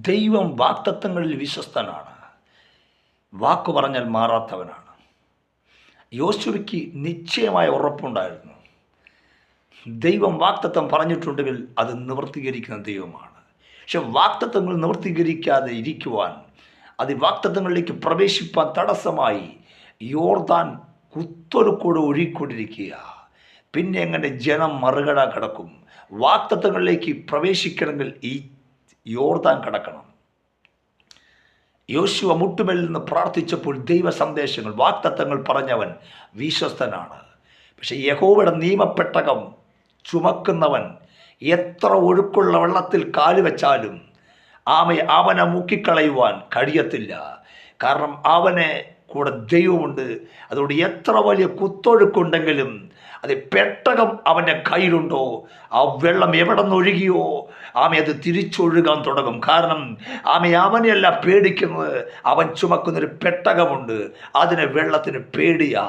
ദൈവം വാഗ്ദത്തങ്ങളിൽ വിശ്വസ്തനാണ്. വാക്കു പറഞ്ഞാൽ മാറാത്തവനാണ്. യോശുവയ്ക്ക് നിശ്ചയമായ ഉറപ്പുണ്ടായിരുന്നു. ദൈവം വാഗ്ദത്തം പറഞ്ഞിട്ടുണ്ടെങ്കിൽ അത് നിവർത്തീകരിക്കുന്ന ദൈവമാണ്. പക്ഷെ വാഗ്ദത്തങ്ങൾ നിവർത്തീകരിക്കാതെ ഇരിക്കുവാൻ, അത് വാഗ്ദത്തങ്ങളിലേക്ക് പ്രവേശിപ്പാൻ തടസ്സമായി യോർദാൻ കുത്തൊഴുക്കോടെ ഒഴുകിക്കൊണ്ടിരിക്കുക. പിന്നെ എങ്ങനെ ജനം മറുകട കടക്കും? വാഗ്ദത്തങ്ങളിലേക്ക് പ്രവേശിക്കണമെങ്കിൽ ഈ യോർദാൻ കടക്കണം. യോശുവ മുട്ടുമേൽ നിന്ന് പ്രാർത്ഥിച്ചപ്പോൾ ദൈവ സന്ദേശങ്ങൾ, വാഗ്ദത്തങ്ങൾ പറഞ്ഞവൻ വിശ്വസ്തനാണ്. പക്ഷെ യഹോവയുടെ നിയമപ്പെട്ടകം ചുമക്കുന്നവൻ എത്ര ഒഴുക്കുള്ള വെള്ളത്തിൽ കാലുവെച്ചാലും അവനെ മുക്കിക്കളയുവാൻ കഴിയത്തില്ല. കാരണം അവനെ കൂടെ ദൈവമുണ്ട്. അതുകൊണ്ട് എത്ര വലിയ കുത്തൊഴുക്കുണ്ടെങ്കിലും അത് പെട്ടകം അവൻ്റെ കയ്യിലുണ്ടോ, ആ വെള്ളം എവിടെ നിന്നൊഴുകിയോ അത് തിരിച്ചൊഴുകാൻ തുടങ്ങും. കാരണം അവനെയല്ല പേടിക്കുന്നത്, അവൻ ചുമക്കുന്നൊരു പെട്ടകമുണ്ട്. അതിന് വെള്ളത്തിന് പേടിയാ.